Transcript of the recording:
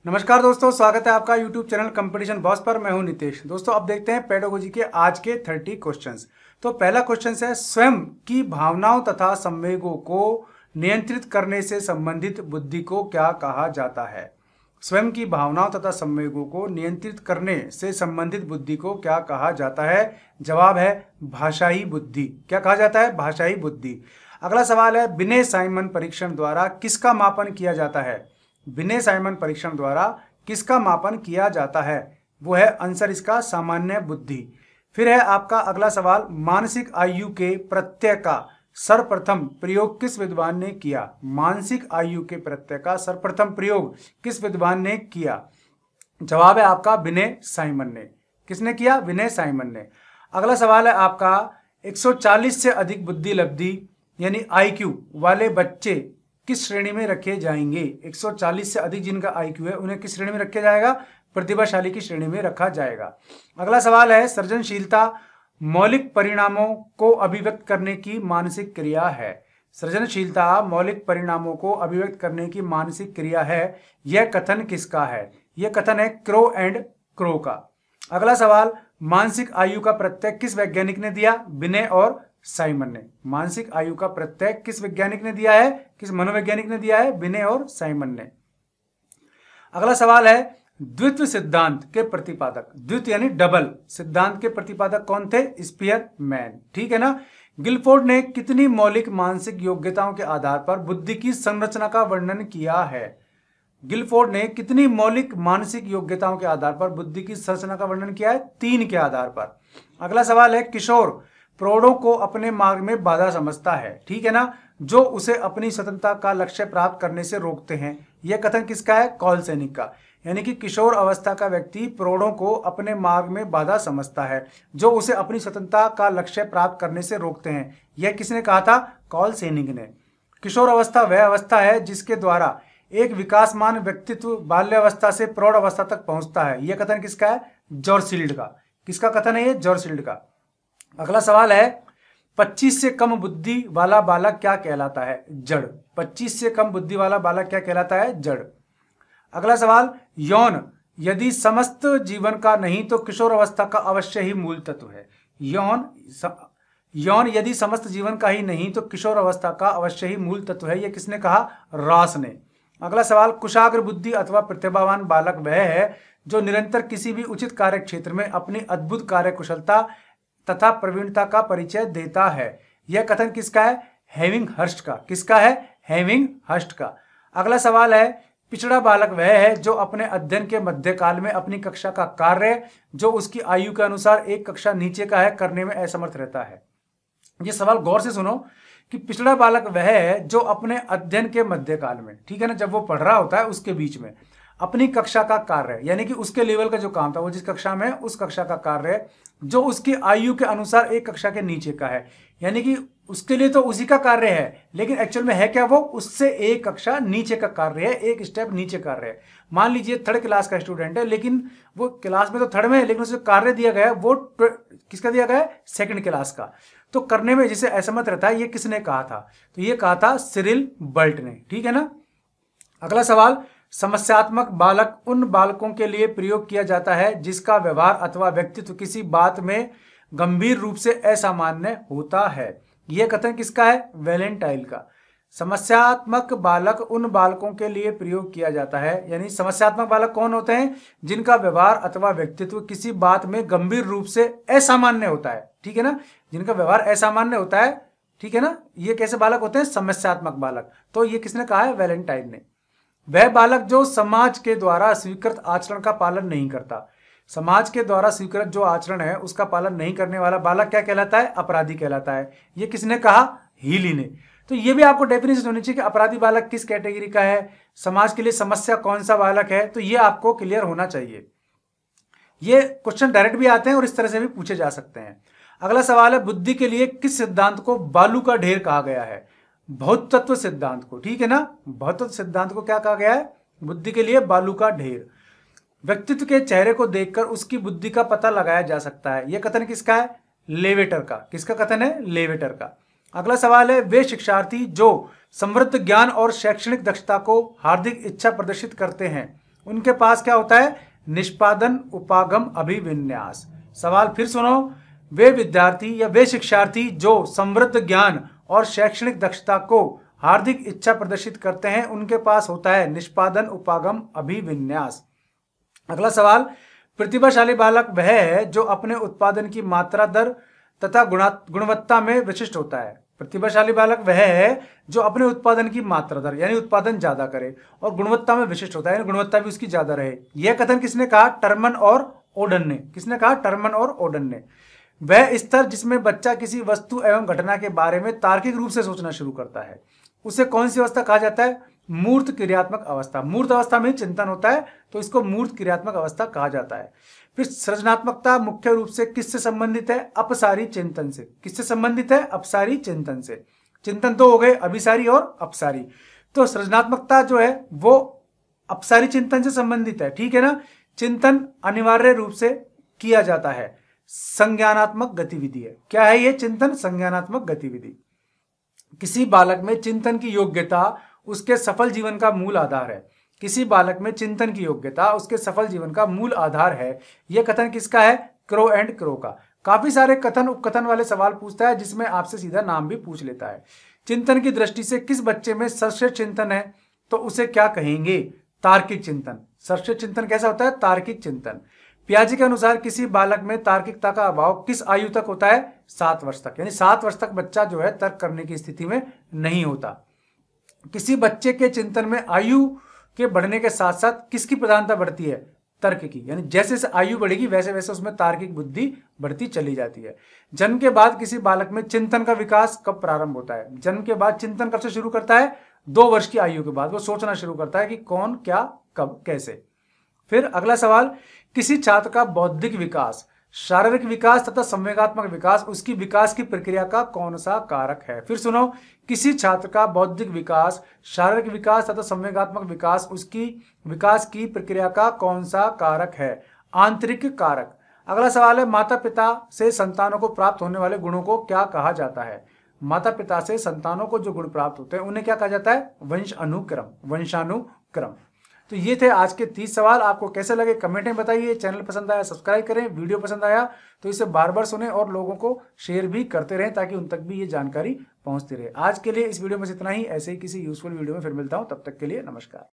नमस्कार दोस्तों, स्वागत है आपका YouTube चैनल कंपटीशन बॉस पर। मैं हूं नितेश। दोस्तों अब देखते हैं पेडागोजी के आज के 30 क्वेश्चंस। तो पहला क्वेश्चन है, स्वयं की भावनाओं तथा संवेगों को नियंत्रित करने से संबंधित बुद्धि को क्या कहा जाता है? स्वयं की भावनाओं तथा संवेगों को नियंत्रित करने से संबंधित बुद्धि को क्या कहा जाता है? जवाब है भाषाई बुद्धि। क्या कहा जाता है? भाषाई बुद्धि। अगला सवाल है, बिने साइमन परीक्षण द्वारा किसका मापन किया जाता है? बिने साइमन परीक्षण द्वारा किसका मापन किया जाता है? वो है आंसर इसका सामान्य बुद्धि। फिर है आपका अगला सवाल, मानसिक आयु के प्रत्यय का सर्वप्रथम प्रयोग किस विद्वान ने किया? मानसिक आयु के प्रत्यय का सर्वप्रथम प्रयोग किस विद्वान ने किया? जवाब है आपका विनय साइमन ने। किसने किया? विनय साइमन ने। अगला सवाल है आपका, 140 से अधिक बुद्धि लब्धि यानी IQ वाले बच्चे किस श्रेणी में रखे जाएंगे? 140 से अधिक जिनका IQ है उन्हें किस श्रेणी में रखा जाएगा? प्रतिभाशाली की श्रेणी में रखा जाएगा। अगला सवाल है, सृजनशीलता मौलिक परिणामों को अभिव्यक्त करने की मानसिक क्रिया है। सृजनशीलता मौलिक परिणामों को अभिव्यक्त करने की मानसिक क्रिया है। यह कथन किसका है? यह कथन है क्रो एंड क्रो का। अगला सवाल, मानसिक आयु का प्रत्यय किस वैज्ञानिक ने दिया? विनय और साइमन ने। मानसिक आयु का प्रत्यय किस वैज्ञानिक ने दिया है? किस मनोवैज्ञानिक ने दिया है? विनय और साइमन ने। अगला सवाल है, द्वित्व सिद्धांत के प्रतिपादक, द्वित्व यानी डबल सिद्धांत के प्रतिपादक कौन थे? स्पीयरमैन। ठीक है ना। गिलफोर्ड ने कितनी मौलिक मानसिक योग्यताओं के आधार पर बुद्धि की संरचना का वर्णन किया है? गिलफोर्ड ने कितनी मौलिक मानसिक योग्यताओं के आधार पर बुद्धि की संरचना का वर्णन किया है? 3 के आधार पर। अगला सवाल है, किशोर प्रौढ़ों को अपने मार्ग में बाधा समझता है, ठीक है ना, जो उसे अपनी स्वतंत्रता का लक्ष्य प्राप्त करने से रोकते हैं। यह कथन किसका है? कॉल सैनिक का। यानी कि किशोर अवस्था का व्यक्ति प्रौढ़ों को अपने मार्ग में बाधा समझता है जो उसे अपनी स्वतंत्रता का लक्ष्य प्राप्त करने से रोकते हैं। यह किसने कहा था? कॉल सैनिक ने। किशोर अवस्था वह अवस्था है जिसके द्वारा एक विकासमान व्यक्तित्व बाल्यावस्था से प्रौढ़ अवस्था तक पहुंचता है। यह कथन किसका है? जॉर्सील्ड का। किसका कथन है ये? जॉर्सील्ड का। अगला सवाल है, 25 से कम बुद्धि वाला बालक क्या कहलाता है? जड़। 25 से कम बुद्धि वाला बालक क्या कहलाता है? जड़। अगला सवाल, यौन यदि समस्त जीवन का नहीं तो किशोर अवस्था का अवश्य ही मूल तत्व है। यौन यदि समस्त जीवन का ही नहीं तो किशोर अवस्था का अवश्य ही मूल तत्व है। यह किसने कहा? रॉस ने। अगला सवाल, कुशाग्र बुद्धि अथवा प्रतिभावान बालक वह है जो निरंतर किसी भी उचित कार्य क्षेत्र में अपनी अद्भुत कार्य कुशलता तथा प्रवीणता का परिचय देता है। यह कथन किसका है? हेविंगहर्स्ट का। किसका है? हेविंगहर्स्ट का। अगला सवाल है, पिछड़ा बालक वह है जो अपने अध्ययन के मध्यकाल में अपनी कक्षा का कार्य जो उसकी आयु के अनुसार एक कक्षा नीचे का है करने में असमर्थ रहता है। यह सवाल गौर से सुनो कि पिछड़ा बालक वह है जो अपने अध्ययन के मध्यकाल में, ठीक है ना, जब वो पढ़ रहा होता है उसके बीच में अपनी कक्षा का कार्य यानी कि उसके लेवल का जो काम था वो जिस कक्षा में उस कक्षा का कार्य जो उसकी आयु के अनुसार एक कक्षा के नीचे का है, यानी कि उसके लिए तो उसी का कार्य है लेकिन एक्चुअल में है क्या? वो उससे एक कक्षा नीचे का कार्य है, एक स्टेप नीचे कार्य है। मान लीजिए 3rd क्लास का स्टूडेंट है लेकिन वो क्लास में तो 3rd में है लेकिन उसे कार्य दिया गया है वो किसका दिया गया है? 2nd क्लास का। तो करने में जिसे असमर्थ रहता है ये किसने कहा था? तो ये कहा था सिरिल बर्ट ने। ठीक है ना। अगला सवाल, समस्यात्मक बालक उन बालकों के लिए प्रयोग किया जाता है जिसका व्यवहार अथवा व्यक्तित्व किसी बात में गंभीर रूप से असामान्य होता है। यह कथन किसका है? वैलेंटाइन का। समस्यात्मक बालक उन बालकों के लिए प्रयोग किया जाता है, यानी समस्यात्मक बालक कौन होते हैं? जिनका व्यवहार अथवा व्यक्तित्व किसी बात में गंभीर रूप से असामान्य होता है। ठीक है ना, जिनका व्यवहार असामान्य होता है। ठीक है ना, ये कैसे बालक होते हैं? समस्यात्मक बालक। तो ये किसने कहा है? वैलेंटाइन ने। वह बालक जो समाज के द्वारा स्वीकृत आचरण का पालन नहीं करता। समाज के द्वारा स्वीकृत जो आचरण है उसका पालन नहीं करने वाला बालक क्या कहलाता है? अपराधी कहलाता है। ये किसने कहा? हीली ने। तो ये भी आपको डेफिनेशन होनी चाहिए कि अपराधी बालक किस कैटेगरी का है, समाज के लिए समस्या कौन सा बालक है, तो ये आपको क्लियर होना चाहिए। ये क्वेश्चन डायरेक्ट भी आते हैं और इस तरह से भी पूछे जा सकते हैं। अगला सवाल है, बुद्धि के लिए किस सिद्धांत को बालू का ढेर कहा गया है? भौत तत्व सिद्धांत को। ठीक है ना, भौत तत्व सिद्धांत को क्या कहा गया है? बुद्धि के लिए बालू का ढेर। व्यक्तित्व के चेहरे को देखकर उसकी बुद्धि का पता लगाया जा सकता है। यह कथन किसका है? लेवेटर का। किसका कथन है? लेवेटर का। अगला सवाल है, वे शिक्षार्थी जो समृद्ध ज्ञान और शैक्षणिक दक्षता को हार्दिक इच्छा प्रदर्शित करते हैं उनके पास क्या होता है? निष्पादन उपागम अभिविन्यास। सवाल फिर सुनो, वे विद्यार्थी या वे शिक्षार्थी जो समृद्ध ज्ञान और शैक्षणिक दक्षता को हार्दिक इच्छा प्रदर्शित करते हैं, उनके पास होता है निष्पादन उपागम अभिविन्यास। अगला सवाल, प्रतिभाशाली बालक वह है जो अपने उत्पादन की मात्रा दर तथा गुणवत्ता में विशिष्ट होता है। प्रतिभाशाली बालक वह है जो अपने उत्पादन की मात्रा दर यानी उत्पादन ज्यादा करे और गुणवत्ता में विशिष्ट होता है यानी गुणवत्ता भी उसकी ज्यादा रहे। यह कथन किसने कहा? टर्मन और ओडन ने। किसने कहा? टर्मन और ओडन ने। वह स्तर जिसमें बच्चा किसी वस्तु एवं घटना के बारे में तार्किक रूप से सोचना शुरू करता है, उसे कौन सी अवस्था कहा जाता है? मूर्त क्रियात्मक अवस्था। मूर्त अवस्था में चिंतन होता है तो इसको मूर्त क्रियात्मक अवस्था कहा जाता है। फिर सृजनात्मकता मुख्य रूप से किससे संबंधित है? अपसारी चिंतन से। किससे संबंधित है? अपसारी चिंतन से। चिंतन तो हो गए अभिसारी और अपसारी, तो सृजनात्मकता जो है वो अपसारी चिंतन से संबंधित है, ठीक है ना। चिंतन अनिवार्य रूप से किया जाता है, संज्ञानात्मक गतिविधि है। क्या है ये? चिंतन संज्ञानात्मक गतिविधि। किसी बालक में चिंतन की योग्यता उसके सफल जीवन का मूल आधार है। किसी बालक में चिंतन की योग्यता उसके सफल जीवन का मूल आधार है। यह कथन किसका है? क्रो एंड क्रो का। काफी सारे कथन उपकथन वाले सवाल पूछता है जिसमें आपसे सीधा नाम भी पूछ लेता है। चिंतन की दृष्टि से किस बच्चे में सर्वश्रेष्ठ चिंतन है तो उसे क्या कहेंगे? तार्किक चिंतन। सर्वश्रेष्ठ चिंतन कैसा होता है? तार्किक चिंतन। पियाजे के अनुसार किसी बालक में तार्किकता का अभाव किस आयु तक होता है? 7 वर्ष तक। यानी 7 वर्ष तक बच्चा जो है तर्क करने की स्थिति में नहीं होता। किसी बच्चे के चिंतन में आयु के बढ़ने के साथ साथ किसकी प्रधानता बढ़ती है? तर्क की। यानी जैसे जैसे आयु बढ़ेगी वैसे वैसे उसमें तार्किक बुद्धि बढ़ती चली जाती है। जन्म के बाद किसी बालक में चिंतन का विकास कब प्रारंभ होता है? जन्म के बाद चिंतन कब से शुरू करता है? 2 वर्ष की आयु के बाद वो सोचना शुरू करता है कि कौन, क्या, कब, कैसे। फिर अगला सवाल, किसी छात्र का बौद्धिक विकास, शारीरिक विकास तथा संवेगात्मक विकास, उसकी विकास की प्रक्रिया का कौन सा कारक है? फिर सुनो, किसी छात्र का बौद्धिक विकास, शारीरिक विकास तथा संवेगात्मक विकास, उसकी विकास की प्रक्रिया का कौन सा कारक है? आंतरिक कारक। अगला सवाल है, माता पिता से संतानों को प्राप्त होने वाले गुणों को क्या कहा जाता है? माता पिता से संतानों को जो गुण प्राप्त होते हैं उन्हें क्या कहा जाता है? वंश अनुक्रम, वंशानुक्रम। तो ये थे आज के 30 सवाल। आपको कैसे लगे कमेंट में बताइए। चैनल पसंद आया सब्सक्राइब करें, वीडियो पसंद आया तो इसे बार बार सुने और लोगों को शेयर भी करते रहें ताकि उन तक भी ये जानकारी पहुंचती रहे। आज के लिए इस वीडियो में इतना ही। ऐसे ही किसी यूजफुल वीडियो में फिर मिलता हूं, तब तक के लिए नमस्कार।